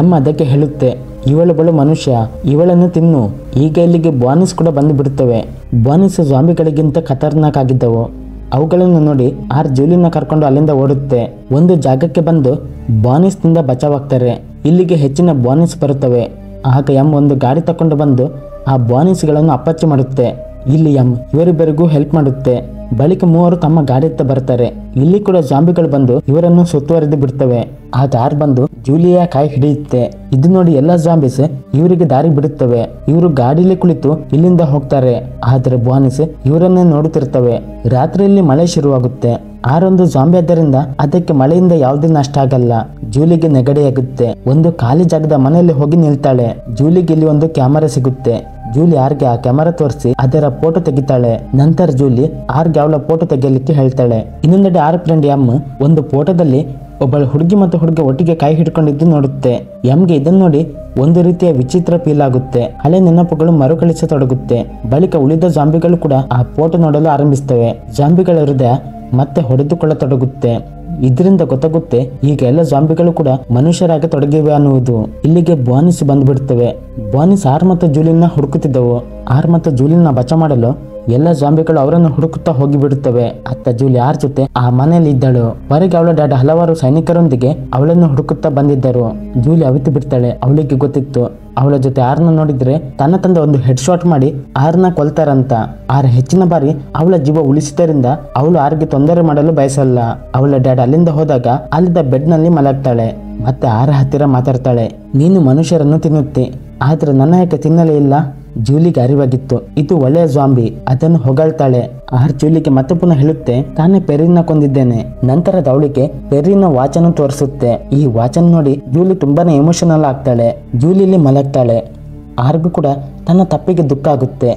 ಎಂ ಅದಕ್ಕೆ ಹೇಳುತ್ತೆ, ಇವಳೊಬ್ಬಳು ಮನುಷ್ಯ, ಇವಳನ್ನು ತಿನ್ನು. ಈಗ ಇಲ್ಲಿಗೆ ಬಾನಿಸ್ ಕೂಡ ಬಂದು ಬಿಡುತ್ತವೆ. ಬಾನಿಸ್ ಜಾಂಬಿಗಳಿಗಿಂತ ಖತರ್ನಾಕ್ ಆಗಿದ್ದವು. ಅವುಗಳನ್ನು ನೋಡಿ ಆರ್ ಜೂಲಿನ ಕರ್ಕೊಂಡು ಅಲ್ಲಿಂದ ಓಡುತ್ತೆ. ಒಂದು ಜಾಗಕ್ಕೆ ಬಂದು ಬಾನಿಸ್ನಿಂದ ಬಚಾವಾಗ್ತಾರೆ. ಇಲ್ಲಿಗೆ ಹೆಚ್ಚಿನ ಬಾನಿಸ್ ಬರುತ್ತವೆ. ಆಗ ಎಂ ಒಂದು ಗಾಡಿ ತಕೊಂಡು ಬಂದು ಆ ಬಾನಿಸ್ಗಳನ್ನು ಅಪ್ಪಚ್ಚಿ ಮಾಡುತ್ತೆ. ಇಲ್ಲಿ ಎಂ ಇವರಿಬ್ಬರಿಗೂ ಹೆಲ್ಪ್ ಮಾಡುತ್ತೆ. ಬಳಿಕ ಮೂವರು ತಮ್ಮ ಗಾಡಿಯತ್ತ ಬರ್ತಾರೆ. ಇಲ್ಲಿ ಕೂಡ ಜಾಂಬಿಗಳು ಬಂದು ಇವರನ್ನು ಸುತ್ತುವರೆದು ಬಿಡ್ತವೆ. ಆಗ ಆರ್ ಬಂದು ಜೂಲಿಯ ಕೈ ಹಿಡಿಯುತ್ತೆ. ಇದು ನೋಡಿ ಎಲ್ಲ ಜಾಂಬಿಸ್ ಇವರಿಗೆ ದಾರಿ ಬಿಡುತ್ತವೆ. ಇವರು ಗಾಡಿಯಲ್ಲಿ ಕುಳಿತು ಇಲ್ಲಿಂದ ಹೋಗ್ತಾರೆ. ಆದ್ರೆ ಬಾನಿಸ್ ಇವರನ್ನೇ ನೋಡುತ್ತಿರ್ತವೆ. ರಾತ್ರಿಯಲ್ಲಿ ಮಳೆ ಶುರುವಾಗುತ್ತೆ. ಆರೊಂದು ಜಾಂಬಿ ಆದ್ದರಿಂದ ಅದಕ್ಕೆ ಮಳೆಯಿಂದ ಯಾವುದೇ ನಷ್ಟ ಆಗಲ್ಲ. ಜೂಲಿಗೆ ನೆಗಡಿಯಾಗುತ್ತೆ. ಒಂದು ಖಾಲಿ ಜಾಗದ ಮನೆಯಲ್ಲಿ ಹೋಗಿ ನಿಲ್ತಾಳೆ. ಜೂಲಿಗೆ ಇಲ್ಲಿ ಒಂದು ಕ್ಯಾಮರಾ ಸಿಗುತ್ತೆ. ಜೂಲಿ ಆರ್ಗೆ ಆ ಕ್ಯಾಮರಾ ತೋರಿಸಿ ಅದರ ಫೋಟೋ ತೆಗಿತಾಳೆ. ನಂತರ ಜೂಲಿ ಆರ್ಗೆ ಅವಳ ಫೋಟೋ ತೆಗೆಯಲಿಕ್ಕೆ ಹೇಳ್ತಾಳೆ. ಇನ್ನೊಂದೆಡೆ ಆರ್ ಫ್ರೆಂಡ್ ಎಂ ಒಂದು ಫೋಟೋದಲ್ಲಿ ಒಬ್ಬಳು ಹುಡುಗಿ ಮತ್ತು ಹುಡುಗ ಒಟ್ಟಿಗೆ ಕೈ ಹಿಡ್ಕೊಂಡಿದ್ದು ನೋಡುತ್ತೆ. ಎಂಗೆ ಇದನ್ನು ನೋಡಿ ಒಂದು ರೀತಿಯ ವಿಚಿತ್ರ ಫೀಲ್ ಆಗುತ್ತೆ. ಹಳೆ ನೆನಪುಗಳು ಮರುಕಳಿಸತೊಡಗುತ್ತೆ. ಬಳಿಕ ಉಳಿದ ಜಾಂಬಿಗಳು ಕೂಡ ಆ ಫೋಟೋ ನೋಡಲು ಆರಂಭಿಸ್ತವೆ. ಜಾಂಬಿಗಳ ಹೃದಯ ಮತ್ತೆ ಹೊಡೆದುಕೊಳ್ಳತೊಡಗುತ್ತೆ. ಇದರಿಂದ ಗೊತ್ತಾಗುತ್ತೆ ಈಗ ಎಲ್ಲ ಜಾಂಬಿಗಳು ಕೂಡ ಮನುಷ್ಯರಾಗಿ ತೊಡಗಿವೆ ಅನ್ನುವುದು. ಇಲ್ಲಿಗೆ ಬಾನಿಸ್ ಬಂದ್ಬಿಡ್ತವೆ. ಬಾನಿಸ್ ಆರ್ ಮತ್ತು ಜೂಲಿನ ಹುಡುಕುತ್ತಿದ್ದವು. ಆರ್ ಮತ್ತು ಜೂಲಿನ ಬಚಾವ್ ಮಾಡಲು ಎಲ್ಲ ಜಾಂಬಿಗಳು ಅವರನ್ನು ಹುಡುಕುತ್ತಾ ಹೋಗಿಬಿಡುತ್ತವೆ. ಅತ್ತ ಜೂಲಿ ಆರ್ ಜೊತೆ ಆ ಮನೆಯಲ್ಲಿ ಇದ್ದಳು. ಹೊರಗೆ ಅವಳ ಡ್ಯಾಡ್ ಹಲವಾರು ಸೈನಿಕರೊಂದಿಗೆ ಅವಳನ್ನು ಹುಡುಕುತ್ತಾ ಬಂದಿದ್ದರು. ಜೂಲಿ ಅವಿತು ಬಿಡ್ತಾಳೆ. ಅವಳಿಗೆ ಗೊತ್ತಿತ್ತು ಅವಳ ಜೊತೆ ಆರ್ನ ನೋಡಿದ್ರೆ ತನ್ನ ತಂದೆ ಒಂದು ಹೆಡ್ ಶಾಟ್ ಮಾಡಿ ಆರ್ನ ಕೊಲ್ತಾರಂತ. ಆರ್ ಹೆಚ್ಚಿನ ಬಾರಿ ಅವಳ ಜೀವ ಉಳಿಸಿದ್ದರಿಂದ ಅವಳು ಆರ್ಗೆ ತೊಂದರೆ ಮಾಡಲು ಬಯಸಲ್ಲ. ಅವಳ ಡ್ಯಾಡ್ ಅಲ್ಲಿಂದ ಹೋದಾಗ ಅಲ್ಲಿದ್ದ ಬೆಡ್ ನಲ್ಲಿ ಮಲಗ್ತಾಳೆ. ಮತ್ತೆ ಆರ್ ಹತ್ತಿರ ಮಾತಾಡ್ತಾಳೆ, ನೀನು ಮನುಷ್ಯರನ್ನು ತಿನ್ನುತ್ತೆ, ಆದ್ರೆ ನನ್ನ ಯಾಕೆ ತಿನ್ನಲೇ ಇಲ್ಲ? ಜೂಲಿಗೆ ಅರಿವಾಗಿತ್ತು ಇದು ಒಳ್ಳೆಯ ಜಾಂಬಿ. ಅದನ್ನು ಹೊಗಳ್ತಾಳೆ. ಆರ್ ಜೂಲಿಗೆ ಮತ್ತೆ ಪುನಃ ಹೇಳುತ್ತೆ, ತಾನೇ ಪೆರಿನ ಕೊಂದಿದ್ದೇನೆ. ನಂತರದ ಅವಳಿಗೆ ಪೆರಿನ ವಾಚನ್ನು ತೋರಿಸುತ್ತೆ. ಈ ವಾಚನ್ನು ನೋಡಿ ಜೂಲಿ ತುಂಬಾನೇ ಎಮೋಷನಲ್ ಆಗ್ತಾಳೆ. ಜೂಲಿಲಿ ಮಲಗ್ತಾಳೆ. ಆರ್ಗೂ ಕೂಡ ತನ್ನ ತಪ್ಪಿಗೆ ದುಃಖ ಆಗುತ್ತೆ.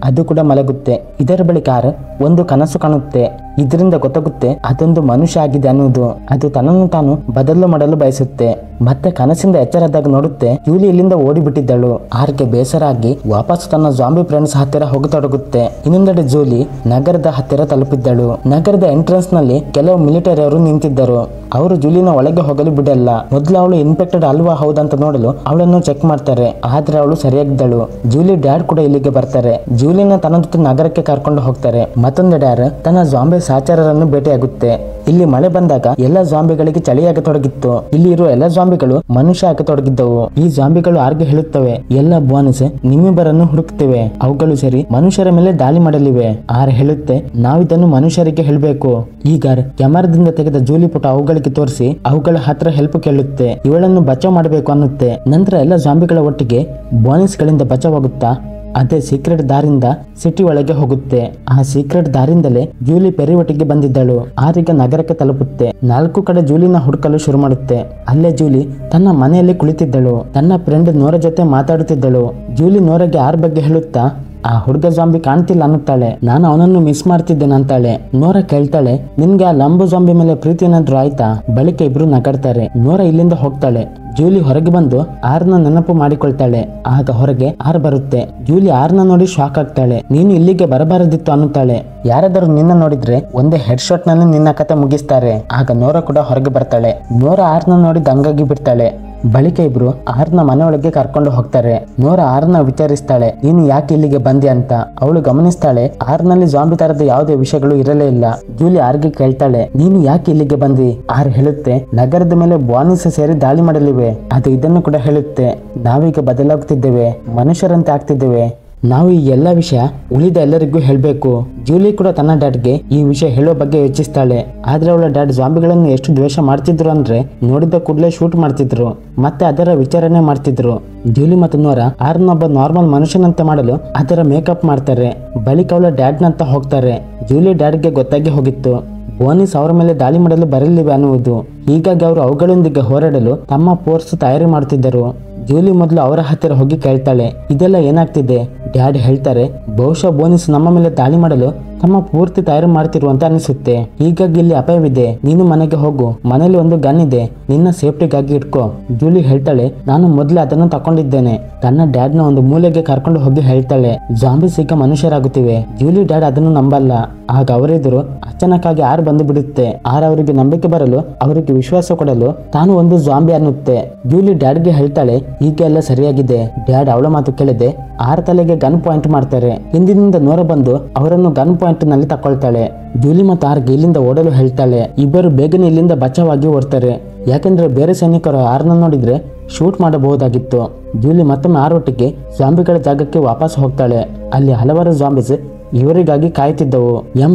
ಅದು ಕೂಡ ಮಲಗುತ್ತೆ. ಇದರ ಬಳಿಕ ಆರ್ ಒಂದು ಕನಸು ಕಾಣುತ್ತೆ. ಇದರಿಂದ ಗೊತ್ತಾಗುತ್ತೆ ಅದೊಂದು ಮನುಷ್ಯ ಆಗಿದೆ ಅನ್ನೋದು. ಅದು ತನ್ನನ್ನು ತಾನು ಬದಲು ಮಾಡಲು ಬಯಸುತ್ತೆ. ಮತ್ತೆ ಕನಸಿಂದ ಎಚ್ಚರದಾಗ ನೋಡುತ್ತೆ ಜೂಲಿ ಇಲ್ಲಿಂದ ಓಡಿಬಿಟ್ಟಿದ್ದಳು. ಆರ್ಗೆ ಬೇಸರ ಆಗಿ ವಾಪಸ್ ತನ್ನ ಜಾಂಬಿ ಫ್ರೆಂಡ್ಸ್ ಹತ್ತಿರ ಹೋಗತೊಡಗುತ್ತೆ. ಇನ್ನೊಂದೆಡೆ ಜೂಲಿ ನಗರದ ಹತ್ತಿರ ತಲುಪಿದ್ದಳು. ನಗರದ ಎಂಟ್ರೆನ್ಸ್ ನಲ್ಲಿ ಕೆಲವು ಮಿಲಿಟರಿ ಅವರು ನಿಂತಿದ್ದರು. ಅವರು ಜೂಲಿನ ಒಳಗೆ ಹೋಗಲು ಬಿಡಲ್ಲ. ಮೊದಲು ಅವಳು ಇನ್ಫೆಕ್ಟೆಡ್ ಅಲ್ವಾ ಹೌದಂತ ನೋಡಲು ಅವಳನ್ನು ಚೆಕ್ ಮಾಡ್ತಾರೆ. ಆದ್ರೆ ಅವಳು ಸರಿಯಾಗಿದ್ದಳು. ಜೂಲಿ ಡ್ಯಾಡ್ ಕೂಡ ಇಲ್ಲಿಗೆ ಬರ್ತಾರೆ. ಜೂಲಿನ ತನ್ನ ಜೊತೆ ನಗರಕ್ಕೆ ಕರ್ಕೊಂಡು ಹೋಗ್ತಾರೆ. ಮತ್ತೊಂದೆಡೆ ಆರ್ ತನ್ನ ಜಾಂಬಿ ಸಹಚರರನ್ನು ಭೇಟಿಯಾಗುತ್ತೆ. ಇಲ್ಲಿ ಮಳೆ ಬಂದಾಗ ಎಲ್ಲ ಜಾಂಬಿಗಳಿಗೆ ಚಳಿಯಾಗತೊಡಗಿತ್ತು. ಇಲ್ಲಿ ಇರುವ ಎಲ್ಲ ಜಾಂಬಿಗಳು ಮನುಷ್ಯ ಆಗತೊಡಗಿದ್ದವು. ಈ ಜಾಂಬಿಗಳು ಆರ್ಗೆ ಹೇಳುತ್ತವೆ, ಎಲ್ಲ ಬಾನಿಸ್ ನಿಮ್ಮಿಬ್ಬರನ್ನು ಹುಡುಕ್ತಿವೆ, ಅವುಗಳು ಸರಿ ಮನುಷ್ಯರ ಮೇಲೆ ದಾಳಿ ಮಾಡಲಿವೆ. ಆರ್ ಹೇಳುತ್ತೆ, ನಾವಿದನ್ನು ಮನುಷ್ಯರಿಗೆ ಹೇಳಬೇಕು. ಈಗ ಕ್ಯಾಮರಾದಿಂದ ತೆಗೆದ ಜೂಲಿ ಫೋಟೋ ಅವುಗಳಿಗೆ ತೋರಿಸಿ ಅವುಗಳ ಹತ್ರ ಹೆಲ್ಪ್ ಕೇಳುತ್ತೆ. ಇವಳನ್ನು ಬಚಾವ್ ಮಾಡಬೇಕು ಅನ್ನುತ್ತೆ. ನಂತರ ಎಲ್ಲ ಜಾಂಬಿಗಳ ಒಟ್ಟಿಗೆ ಬಾನಿಸ್ ಗಳಿಂದ ಬಚಾವಾಗುತ್ತಾ ಅದೇ ಸೀಕ್ರೆಟ್ ದಾರಿಂದ ಸಿಟಿ ಒಳಗೆ ಹೋಗುತ್ತೆ. ಆ ಸೀಕ್ರೆಟ್ ದಾರಿಂದಲೇ ಜೂಲಿ ಪೆರಿ ಒಟ್ಟಿಗೆ ಬಂದಿದ್ದಳು. ಆರೀಗ ನಗರಕ್ಕೆ ತಲುಪುತ್ತೆ. 4 ಕಡೆ ಜೂಲಿನ ಹುಡುಕಲು ಶುರು ಮಾಡುತ್ತೆ. ಅಲ್ಲೇ ಜೂಲಿ ತನ್ನ ಮನೆಯಲ್ಲಿ ಕುಳಿತಿದ್ದಳು. ತನ್ನ ಫ್ರೆಂಡ್ ನೋರ ಜೊತೆ ಮಾತಾಡುತ್ತಿದ್ದಳು. ಜೂಲಿ ನೋರಗೆ ಆರ್ ಬಗ್ಗೆ ಹೇಳುತ್ತಾ ಆ ಹುಡುಗ ಜಾಂಬಿ ಕಾಣ್ತಿಲ್ಲ ಅನ್ನುತ್ತಾಳೆ. ನಾನು ಅವನನ್ನು ಮಿಸ್ ಮಾಡ್ತಿದ್ದೇನೆ ಅಂತಾಳೆ. ನೋರ ಕೇಳ್ತಾಳೆ, ನಿನ್ಗೆ ಆ ಲಂಬು ಜಾಂಬಿ ಮೇಲೆ ಪ್ರೀತಿ ಏನಾದ್ರು ಆಯ್ತಾ? ಬಳಿಕ ಇಬ್ರು ನಗಾಡ್ತಾರೆ. ನೋರ ಇಲ್ಲಿಂದ ಹೋಗ್ತಾಳೆ. ಜೂಲಿ ಹೊರಗೆ ಬಂದು ಆರ್ನ ನೆನಪು ಮಾಡಿಕೊಳ್ತಾಳೆ. ಆಗ ಹೊರಗೆ ಆರ್ ಬರುತ್ತೆ. ಜೂಲಿ ಆರ್ನ ನೋಡಿ ಶಾಕ್ ಆಗ್ತಾಳೆ. ನೀನು ಇಲ್ಲಿಗೆ ಬರಬಾರದಿತ್ತು ಅನ್ನುತ್ತಾಳೆ. ಯಾರಾದರೂ ನಿನ್ನ ನೋಡಿದ್ರೆ ಒಂದೇ ಹೆಡ್ ಶಾಟ್ ನಲ್ಲಿ ನಿನ್ನ ಕತೆ ಮುಗಿಸ್ತಾರೆ. ಆಗ ನೋರ ಕೂಡ ಹೊರಗೆ ಬರ್ತಾಳೆ. ನೋರ ಆರ್ನ ನೋಡಿ ದಂಗಾಗಿ ಬಿಡ್ತಾಳೆ. ಬಳಿಕ ಇಬ್ರು ಆರ್ನ ಮನೆಯೊಳಗೆ ಕರ್ಕೊಂಡು ಹೋಗ್ತಾರೆ. ನೋರ ಆರ್ನ ವಿಚಾರಿಸ್ತಾಳೆ, ನೀನು ಯಾಕೆ ಇಲ್ಲಿಗೆ ಬಂದಿ ಅಂತ. ಅವಳು ಗಮನಿಸ್ತಾಳೆ ಆರ್ನಲ್ಲಿ ಜಾಂಬಿ ತರದ ಯಾವುದೇ ವಿಷಯಗಳು ಇರಲೇ ಇಲ್ಲ. ಜೂಲಿ ಆರ್ಗೆ ಕೇಳ್ತಾಳೆ, ನೀನು ಯಾಕೆ ಇಲ್ಲಿಗೆ ಬಂದಿ? ಆರ್ ಹೇಳುತ್ತೆ, ನಗರದ ಮೇಲೆ ಬಾನಿಸ್ ಸೇರಿ ದಾಳಿ ಮಾಡಲಿವೆ. ಅದು ಇದನ್ನು ಕೂಡ ಹೇಳುತ್ತೆ, ನಾವೀಗ ಬದಲಾಗುತ್ತಿದ್ದೇವೆ, ಮನುಷ್ಯರಂತೆ ಆಗ್ತಿದ್ದೇವೆ. ನಾವು ಈ ಎಲ್ಲ ವಿಷಯ ಉಳಿದ ಎಲ್ಲರಿಗೂ ಹೇಳಬೇಕು. ಜೂಲಿ ಕೂಡ ತನ್ನ ಡ್ಯಾಡ್ಗೆ ಈ ವಿಷಯ ಹೇಳೋ ಬಗ್ಗೆ ಯೋಚಿಸ್ತಾಳೆ. ಆದ್ರೆ ಅವಳ ಡ್ಯಾಡ್ ಜಾಂಬಿಗಳನ್ನು ಎಷ್ಟು ದ್ವೇಷ ಮಾಡ್ತಿದ್ರು ಅಂದ್ರೆ ನೋಡಿದ ಕೂಡಲೇ ಶೂಟ್ ಮಾಡ್ತಿದ್ರು ಮತ್ತೆ ಅದರ ವಿಚಾರಣೆ ಮಾಡ್ತಿದ್ರು. ಜೂಲಿ ಮತ್ತು ನೋರಾ ಆರ್ನೊಬ್ಬ ನಾರ್ಮಲ್ ಮನುಷ್ಯನಂತೆ ಮಾಡಲು ಅದರ ಮೇಕಪ್ ಮಾಡ್ತಾರೆ. ಬಳಿಕ ಅವಳ ಡ್ಯಾಡ್ನಂತ ಹೋಗ್ತಾರೆ. ಜೂಲಿ ಡ್ಯಾಡ್ಗೆ ಗೊತ್ತಾಗಿ ಹೋಗಿತ್ತು ಬೋನಿಸ್ ಅವರ ಮೇಲೆ ದಾಳಿ ಮಾಡಲು ಬರಲಿವೆ ಅನ್ನುವುದು. ಹೀಗಾಗಿ ಅವರು ಅವುಗಳೊಂದಿಗೆ ಹೋರಾಡಲು ತಮ್ಮ ಫೋರ್ಸ್ ತಯಾರಿ ಮಾಡುತ್ತಿದ್ದರು. ಜೂಲಿ ಮೊದಲು ಅವರ ಹತ್ತಿರ ಹೋಗಿ ಕೇಳ್ತಾಳೆ, ಇದೆಲ್ಲ ಏನಾಗ್ತಿದೆ? ಡ್ಯಾಡ್ ಹೇಳ್ತಾರೆ, ಬಹುಶಃ ಬೋನಿಸ್ ನಮ್ಮ ಮೇಲೆ ದಾಳಿ ಮಾಡಲು ತಮ್ಮ ಪೂರ್ತಿ ತಯಾರಿ ಮಾಡ್ತಿರುವಂತ ಅನಿಸುತ್ತೆ. ಹೀಗಾಗಿ ಇಲ್ಲಿ ಅಪಾಯವಿದೆ, ನೀನು ಮನೆಗೆ ಹೋಗು. ಮನೇಲಿ ಒಂದು ಗನ್ ಇದೆ, ನಿನ್ನ ಸೇಫ್ಟಿಗಾಗಿ ಇಟ್ಕೋ. ಜೂಲಿ ಹೇಳ್ತಾಳೆ, ನಾನು ಮೊದಲೇ ಅದನ್ನು ತಕೊಂಡಿದ್ದೇನೆ. ತನ್ನ ಡ್ಯಾಡ್ನ ಒಂದು ಮೂಲೆಗೆ ಕರ್ಕೊಂಡು ಹೋಗಿ ಹೇಳ್ತಾಳೆ, ಜಾಂಬಿಸ್ ಈಗ ಮನುಷ್ಯರಾಗುತ್ತಿವೆ. ಜೂಲಿ ಡ್ಯಾಡ್ ಅದನ್ನು ನಂಬಲ್ಲ. ಆಗ ಅವರೆದುರು ಅಚಾನಕ್ಕಾಗಿ ಆರ್ ಬಂದು ಬಿಡುತ್ತೆ. ಆರ್ ಅವರಿಗೆ ನಂಬಿಕೆ ಬರಲು ಅವರಿಗೆ ವಿಶ್ವಾಸ ಕೊಡಲು ತಾನು ಒಂದು ಜಾಂಬಿ ಅನ್ನುತ್ತೆ. ಜೂಲಿ ಡ್ಯಾಡ್ಗೆ ಹೇಳ್ತಾಳೆ, ಈಗ ಎಲ್ಲ ಸರಿಯಾಗಿದೆ. ಡ್ಯಾಡ್ ಅವಳ ಮಾತು ಕೇಳದೆ ಆರ್ ತಲೆಗೆ ಗನ್ ಪಾಯಿಂಟ್ ಮಾಡ್ತಾರೆ. ಹಿಂದಿನಿಂದ ನೋರ ಬಂದು ಅವರನ್ನು ಗನ್ ಪಾಯಿಂಟ್ ನಲ್ಲಿ ತಕೊಳ್ತಾಳೆ. ಜೂಲಿ ಮತ್ತು ಆರ್ಗೆ ಇಲ್ಲಿಂದ ಓಡಲು ಹೇಳ್ತಾಳೆ. ಇಬ್ಬರು ಬೇಗನೆ ಇಲ್ಲಿಂದ ಬಚಾವಾಗಿ ಓಡ್ತಾರೆ. ಯಾಕೆಂದ್ರೆ ಬೇರೆ ಸೈನಿಕರು ಆರ್ನ ನೋಡಿದ್ರೆ ಶೂಟ್ ಮಾಡಬಹುದಾಗಿತ್ತು. ಜೂಲಿ ಮತ್ತೊಮ್ಮೆ ಆರ್ ಒಟ್ಟಿಗೆ ಜಾಂಬಿಗಳ ಜಾಗಕ್ಕೆ ವಾಪಸ್ ಹೋಗ್ತಾಳೆ. ಅಲ್ಲಿ ಹಲವಾರು ಜಾಂಬಿಸ್ ಇವರಿಗಾಗಿ ಕಾಯುತ್ತಿದ್ದವು.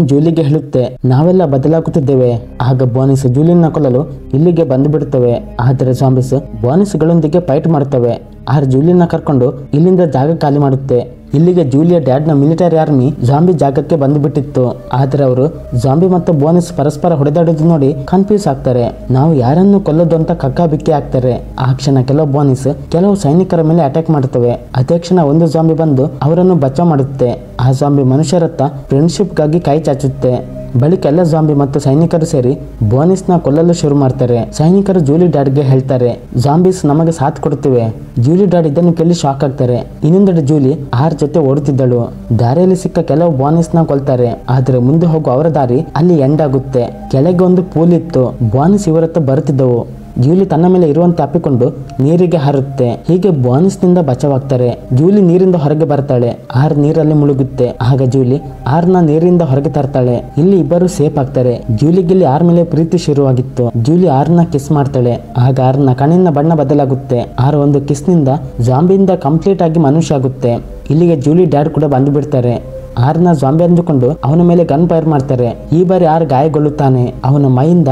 ಜೂಲಿಗೆ ಹೇಳುತ್ತೆ, ನಾವೆಲ್ಲ ಬದಲಾಗುತ್ತಿದ್ದೇವೆ. ಆಗ ಬೋನಿಸ್ ಜೂಲಿನ ಕೊಲ್ಲಲು ಇಲ್ಲಿಗೆ ಬಂದು ಬಿಡುತ್ತವೆ. ಆದರೆ ಜಾಂಬಿಸ್ ಬೋನಿಸ್ಗಳೊಂದಿಗೆ ಫೈಟ್ ಮಾಡುತ್ತವೆ. ಆರ್ ಜೂಲಿನ ಕರ್ಕೊಂಡು ಇಲ್ಲಿಂದ ಜಾಗ ಖಾಲಿ ಮಾಡುತ್ತೆ. ಇಲ್ಲಿಗೆ ಜೂಲಿಯ ಡ್ಯಾಡ್ನ ಮಿಲಿಟರಿ ಆರ್ಮಿ ಜಾಂಬಿ ಜಾಗಕ್ಕೆ ಬಂದು ಬಿಟ್ಟಿತ್ತು. ಆದ್ರೆ ಅವರು ಜಾಂಬಿ ಮತ್ತು ಬೋನಿಸ್ ಪರಸ್ಪರ ಹೊಡೆದಾಡೋದು ನೋಡಿ ಕನ್ಫ್ಯೂಸ್ ಆಗ್ತಾರೆ. ನಾವು ಯಾರನ್ನು ಕೊಲ್ಲೋದು ಅಂತ ಕಕ್ಕಾಬಿಕ್ಕಿ ಆಗ್ತಾರೆ. ಆ ಕ್ಷಣ ಕೆಲವು ಬೋನಿಸ್ ಕೆಲವು ಸೈನಿಕರ ಮೇಲೆ ಅಟ್ಯಾಕ್ ಮಾಡುತ್ತವೆ. ಅದೇ ಕ್ಷಣ ಒಂದು ಜಾಂಬಿ ಬಂದು ಅವರನ್ನು ಬಚಾವ್ ಮಾಡುತ್ತೆ. ಆ ಜಾಂಬಿ ಮನುಷ್ಯರತ್ತ ಫ್ರೆಂಡ್ಶಿಪ್ ಗಾಗಿ ಕೈ ಚಾಚುತ್ತೆ. ಬಳಿಕ ಎಲ್ಲ ಜಾಂಬಿ ಮತ್ತು ಸೈನಿಕರು ಸೇರಿ ಬೋನಿಸ್ನ ಕೊಲ್ಲಲು ಶುರು ಮಾಡ್ತಾರೆ. ಸೈನಿಕರು ಜೂಲಿ ಡ್ಯಾಡ್ಗೆ ಹೇಳ್ತಾರೆ, ಜಾಂಬಿಸ್ ನಮಗೆ ಸಾಥ್ ಕೊಡುತ್ತಿವೆ. ಜೂಲಿ ಡ್ಯಾಡ್ ಇದನ್ನು ಕೇಳಿ ಶಾಕ್ ಆಗ್ತಾರೆ. ಇನ್ನೊಂದೆಡೆ ಜೂಲಿ ಆರ್ ಜೊತೆ ಓಡುತ್ತಿದ್ದಳು. ದಾರಿಯಲ್ಲಿ ಸಿಕ್ಕ ಕೆಲವು ಬೋನಿಸ್ನ ಕೊಲ್ತಾರೆ. ಆದ್ರೆ ಮುಂದೆ ಹೋಗುವ ಅವರ ದಾರಿ ಅಲ್ಲಿ ಎಂಡ್ ಆಗುತ್ತೆ. ಕೆಳಗೆ ಒಂದು ಪೂಲ್ ಇತ್ತು. ಬೋನಿಸ್ ಇವರತ್ತ ಬರುತ್ತಿದ್ದವು. ಜೂಲಿ ತನ್ನ ಮೇಲೆ ಇರುವಂತೆ ಅಪ್ಪಿಕೊಂಡು ನೀರಿಗೆ ಹಾರುತ್ತೆ. ಹೀಗೆ ಬೋನಿಸ್ನಿಂದ ಬಚಾವಾಗ್ತಾರೆ. ಜೂಲಿ ನೀರಿಂದ ಹೊರಗೆ ಬರ್ತಾಳೆ. ಆರ್ ನೀರಲ್ಲಿ ಮುಳುಗುತ್ತೆ. ಆಗ ಜೂಲಿ ಆರ್ನ ನೀರಿಂದ ಹೊರಗೆ ತರ್ತಾಳೆ. ಇಲ್ಲಿ ಇಬ್ಬರು ಸೇಫ್ ಆಗ್ತಾರೆ. ಜೂಲಿಗಿಲ್ಲಿ ಆರ್ ಮೇಲೆ ಪ್ರೀತಿ ಶುರುವಾಗಿತ್ತು. ಜೂಲಿ ಆರ್ನ ಕಿಸ್ ಮಾಡ್ತಾಳೆ. ಆಗ ಆರ್ನ ಕಣ್ಣಿನ ಬಣ್ಣ ಬದಲಾಗುತ್ತೆ. ಆರ್ ಒಂದು ಕಿಸ್ನಿಂದ ಜಾಂಬಿಯಿಂದ ಕಂಪ್ಲೀಟ್ ಆಗಿ ಮನುಷ್ಯ ಆಗುತ್ತೆ. ಇಲ್ಲಿಗೆ ಜೂಲಿ ಡ್ಯಾಡ್ ಕೂಡ ಬಂದು ಬಿಡ್ತಾರೆ. ಆರ್ನ ಜಾಂಬಿ ಅಂದುಕೊಂಡು ಅವನ ಮೇಲೆ ಗನ್ ಫೈರ್ ಮಾಡ್ತಾರೆ. ಈ ಬಾರಿ ಆರ್ ಗಾಯಗೊಳ್ಳುತ್ತಾನೆ. ಅವನ ಮೈಯಿಂದ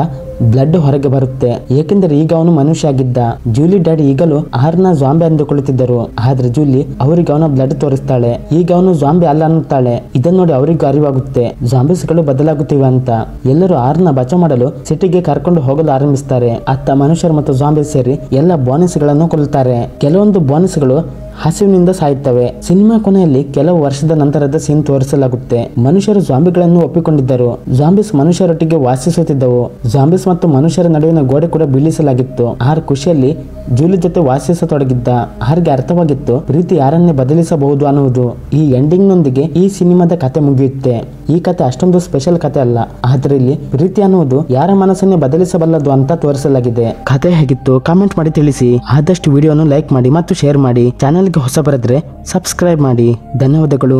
ಬ್ಲಡ್ ಹೊರಗೆ ಬರುತ್ತೆ. ಏಕೆಂದರೆ ಈಗ ಅವನು ಮನುಷ್ಯ ಆಗಿದ್ದ. ಜೂಲಿ ಡ್ಯಾಡ್ ಈಗಲೂ ಆರ್ನ ಜಾಂಬಿ ಅಂದುಕೊಳ್ಳುತ್ತಿದ್ದರು. ಆದ್ರೆ ಜೂಲಿ ಅವರಿಗೆ ಅವನ ಬ್ಲಡ್ ತೋರಿಸ್ತಾಳೆ. ಈಗ ಅವನು ಜಾಂಬಿ ಅಲ್ಲ ಅನ್ನುತ್ತಾಳೆ. ಇದನ್ನು ನೋಡಿ ಅವರಿಗೂ ಅರಿವಾಗುತ್ತೆ ಜಾಂಬಿಸ್ಗಳು ಬದಲಾಗುತ್ತಿವೆ ಅಂತ. ಎಲ್ಲರೂ ಆರ್ನ ಬಚಾವ್ ಮಾಡಲು ಸಿಟಿಗೆ ಕರ್ಕೊಂಡು ಹೋಗಲು ಆರಂಭಿಸ್ತಾರೆ. ಅತ್ತ ಮನುಷ್ಯರು ಮತ್ತು ಜಾಂಬಿ ಸೇರಿ ಎಲ್ಲ ಬೋನಿಸ್ಗಳನ್ನು ಕೊಲ್ಲುತ್ತಾರೆ. ಕೆಲವೊಂದು ಬೋನಿಸ್ಗಳು ಹಸಿವಿನಿಂದ ಸಾಯುತ್ತವೆ. ಸಿನಿಮಾ ಕೊನೆಯಲ್ಲಿ ಕೆಲವು ವರ್ಷದ ನಂತರದ ಸೀನ್ ತೋರಿಸಲಾಗುತ್ತೆ. ಮನುಷ್ಯರು ಜಾಂಬಿಗಳನ್ನು ಒಪ್ಪಿಕೊಂಡಿದ್ದರು. ಜಾಂಬಿಸ್ ಮನುಷ್ಯರೊಟ್ಟಿಗೆ ವಾಸಿಸುತ್ತಿದ್ದವು. ಜಾಂಬಿಸ್ ಮತ್ತು ಮನುಷ್ಯರ ನಡುವಿನ ಗೋಡೆ ಕೂಡ ಬೀಳಿಸಲಾಗಿತ್ತು. ಆರ್ ಖುಷಿಯಲ್ಲಿ ಜೂಲಿ ಜೊತೆ ವಾಸಿಸತೊಡಗಿದ್ದ. ಆರ್ಗೆ ಅರ್ಥವಾಗಿತ್ತು ಪ್ರೀತಿ ಯಾರನ್ನೇ ಬದಲಿಸಬಹುದು ಅನ್ನುವುದು. ಈ ಎಂಡಿಂಗ್ ನೊಂದಿಗೆ ಈ ಸಿನಿಮಾದ ಕತೆ ಮುಗಿಯುತ್ತೆ. ಈ ಕತೆ ಅಷ್ಟೊಂದು ಸ್ಪೆಷಲ್ ಕತೆ ಅಲ್ಲ. ಆದ್ರೆ ಇಲ್ಲಿ ಪ್ರೀತಿ ಅನ್ನುವುದು ಯಾರ ಮನಸ್ಸನ್ನೇ ಬದಲಿಸಬಲ್ಲದು ಅಂತ ತೋರಿಸಲಾಗಿದೆ. ಕತೆ ಹೇಗಿತ್ತು ಕಾಮೆಂಟ್ ಮಾಡಿ ತಿಳಿಸಿ. ಆದಷ್ಟು ವಿಡಿಯೋನು ಲೈಕ್ ಮಾಡಿ ಮತ್ತು ಶೇರ್ ಮಾಡಿ. ಚಾನೆಲ್ಗೆ ಹೊಸಬರಿದ್ರೆ ಸಬ್ಸ್ಕ್ರೈಬ್ ಮಾಡಿ. ಧನ್ಯವಾದಗಳು.